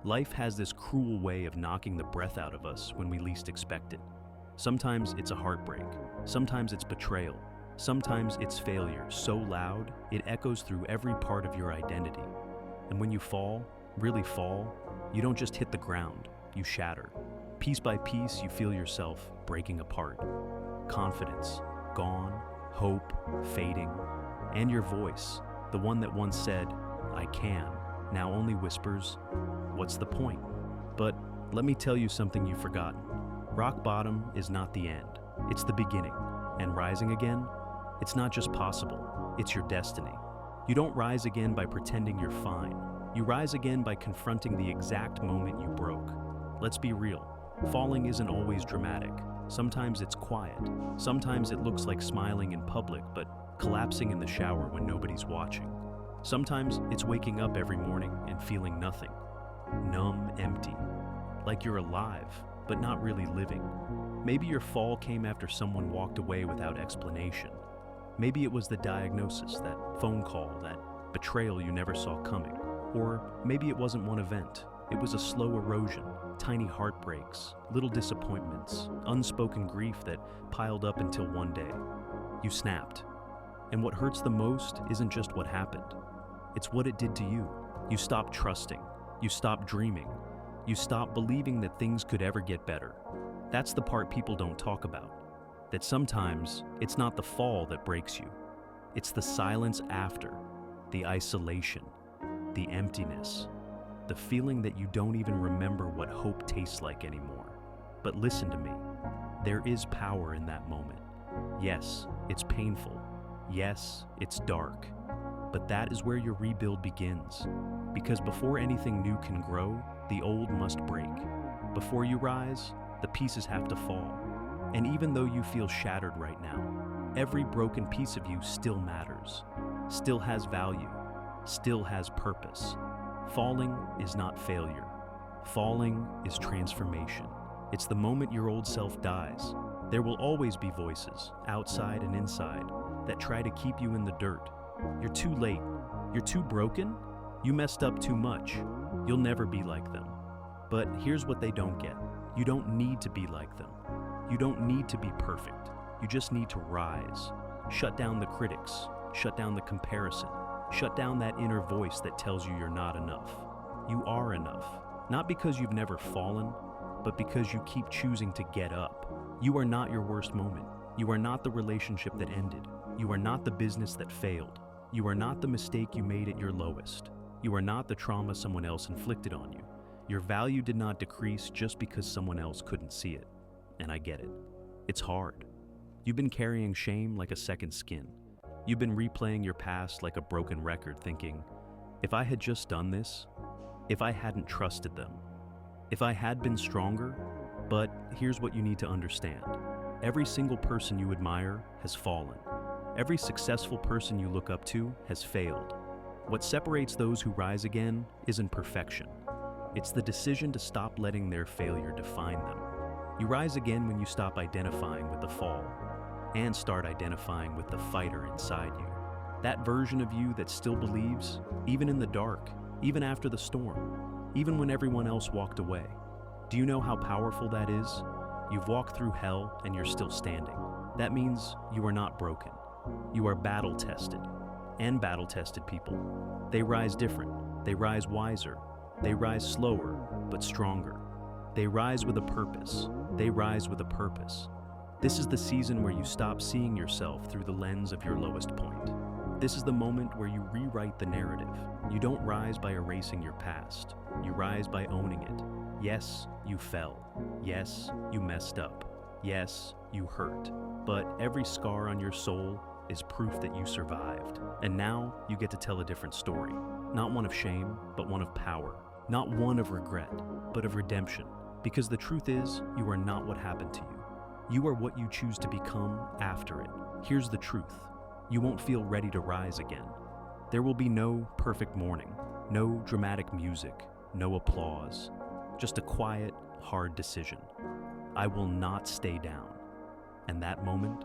Life has this cruel way of knocking the breath out of us when we least expect it. Sometimes it's a heartbreak, sometimes it's betrayal, sometimes it's failure so loud it echoes through every part of your identity. And when you fall, really fall, you don't just hit the ground, you shatter. Piece by piece, you feel yourself breaking apart. Confidence, gone, hope, fading, and your voice, the one that once said, "I can," now only whispers, "What's the point?" But let me tell you something you've forgotten. Rock bottom is not the end, it's the beginning. And rising again, it's not just possible, it's your destiny. You don't rise again by pretending you're fine. You rise again by confronting the exact moment you broke. Let's be real, falling isn't always dramatic. Sometimes it's quiet. Sometimes it looks like smiling in public, but collapsing in the shower when nobody's watching. Sometimes it's waking up every morning and feeling nothing. Numb, empty. Like you're alive, but not really living. Maybe your fall came after someone walked away without explanation. Maybe it was the diagnosis, that phone call, that betrayal you never saw coming. Or maybe it wasn't one event. It was a slow erosion, tiny heartbreaks, little disappointments, unspoken grief that piled up until one day you snapped. And what hurts the most isn't just what happened. It's what it did to you. You stopped trusting. You stopped dreaming. You stopped believing that things could ever get better. That's the part people don't talk about. That sometimes it's not the fall that breaks you. It's the silence after, the isolation, the emptiness, the feeling that you don't even remember what hope tastes like anymore. But listen to me, there is power in that moment. Yes, it's painful. Yes, it's dark. But that is where your rebuild begins. Because before anything new can grow, the old must break. Before you rise, the pieces have to fall. And even though you feel shattered right now, every broken piece of you still matters, still has value, still has purpose. Falling is not failure. Falling is transformation. It's the moment your old self dies. There will always be voices, outside and inside, that try to keep you in the dirt. You're too late. You're too broken. You messed up too much. You'll never be like them. But here's what they don't get. You don't need to be like them. You don't need to be perfect. You just need to rise. Shut down the critics. Shut down the comparison. Shut down that inner voice that tells you you're not enough. You are enough. Not because you've never fallen, but because you keep choosing to get up. You are not your worst moment. You are not the relationship that ended. You are not the business that failed. You are not the mistake you made at your lowest. You are not the trauma someone else inflicted on you. Your value did not decrease just because someone else couldn't see it. And I get it. It's hard. You've been carrying shame like a second skin. You've been replaying your past like a broken record, thinking, if I had just done this, if I hadn't trusted them, if I had been stronger. But here's what you need to understand. Every single person you admire has fallen. Every successful person you look up to has failed. What separates those who rise again isn't perfection. It's the decision to stop letting their failure define them. You rise again when you stop identifying with the fall and start identifying with the fighter inside you. That version of you that still believes, even in the dark, even after the storm, even when everyone else walked away. Do you know how powerful that is? You've walked through hell and you're still standing. That means you are not broken. You are battle-tested. And battle-tested people, they rise different. They rise wiser. They rise slower, but stronger. They rise with a purpose. They rise with a purpose. This is the season where you stop seeing yourself through the lens of your lowest point. This is the moment where you rewrite the narrative. You don't rise by erasing your past. You rise by owning it. Yes, you fell. Yes, you messed up. Yes, you hurt. But every scar on your soul is proof that you survived. And now you get to tell a different story. Not one of shame, but one of power. Not one of regret, but of redemption. Because the truth is, you are not what happened to you. You are what you choose to become after it. Here's the truth. You won't feel ready to rise again. There will be no perfect morning, no dramatic music, no applause. Just a quiet, hard decision. I will not stay down. And that moment,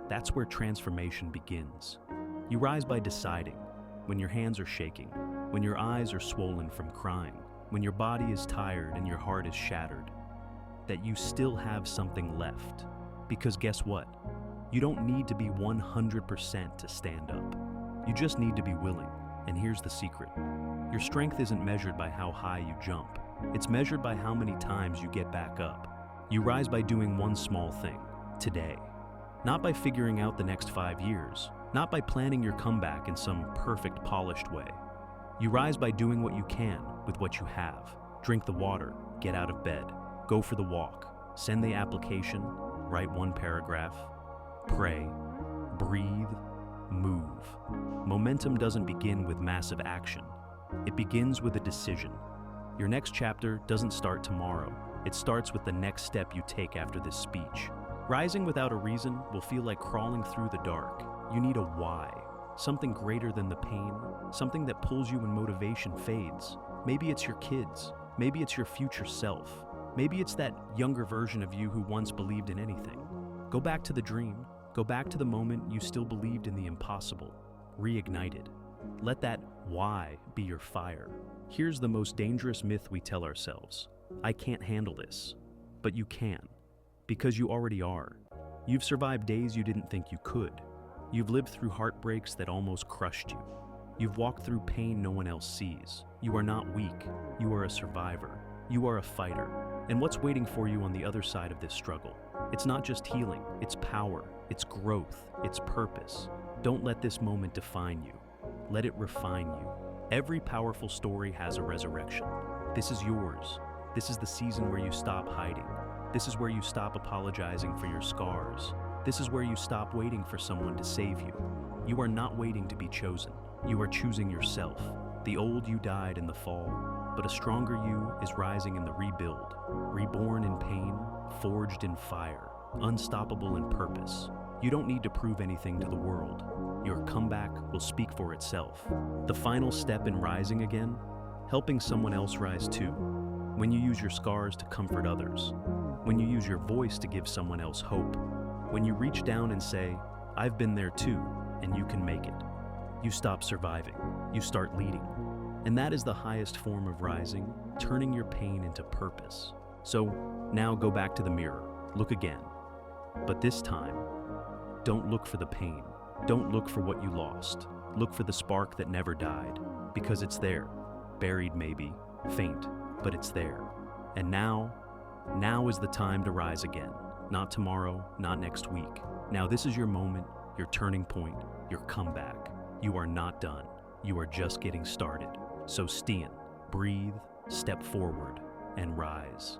that's where transformation begins. You rise by deciding, when your hands are shaking, when your eyes are swollen from crying, when your body is tired and your heart is shattered, that you still have something left. Because guess what? You don't need to be 100% to stand up. You just need to be willing. And here's the secret. Your strength isn't measured by how high you jump. It's measured by how many times you get back up. You rise by doing one small thing, today. Not by figuring out the next 5 years. Not by planning your comeback in some perfect, polished way. You rise by doing what you can with what you have. Drink the water, get out of bed, go for the walk, send the application, write one paragraph, pray, breathe, move. Momentum doesn't begin with massive action. It begins with a decision. Your next chapter doesn't start tomorrow. It starts with the next step you take after this speech. Rising without a reason will feel like crawling through the dark. You need a why, something greater than the pain, something that pulls you when motivation fades. Maybe it's your kids. Maybe it's your future self. Maybe it's that younger version of you who once believed in anything. Go back to the dream. Go back to the moment you still believed in the impossible. Reignite it. Let that why be your fire. Here's the most dangerous myth we tell ourselves. I can't handle this. But you can. Because you already are. You've survived days you didn't think you could. You've lived through heartbreaks that almost crushed you. You've walked through pain no one else sees. You are not weak. You are a survivor. You are a fighter. And what's waiting for you on the other side of this struggle? It's not just healing, it's power, it's growth, it's purpose. Don't let this moment define you. Let it refine you. Every powerful story has a resurrection. This is yours. This is the season where you stop hiding. This is where you stop apologizing for your scars. This is where you stop waiting for someone to save you. You are not waiting to be chosen. You are choosing yourself. The old you died in the fall, but a stronger you is rising in the rebuild. Reborn in pain, forged in fire, unstoppable in purpose. You don't need to prove anything to the world. Your comeback will speak for itself. The final step in rising again, helping someone else rise too. When you use your scars to comfort others. When you use your voice to give someone else hope. When you reach down and say, I've been there too, and you can make it. You stop surviving. You start leading. And that is the highest form of rising, turning your pain into purpose. So now go back to the mirror. Look again. But this time, don't look for the pain. Don't look for what you lost. Look for the spark that never died, because it's there. Buried maybe, faint, but it's there. And now is the time to rise again. Not tomorrow, not next week. Now this is your moment, your turning point, your comeback. You are not done. You are just getting started. So stand, breathe, step forward, and rise.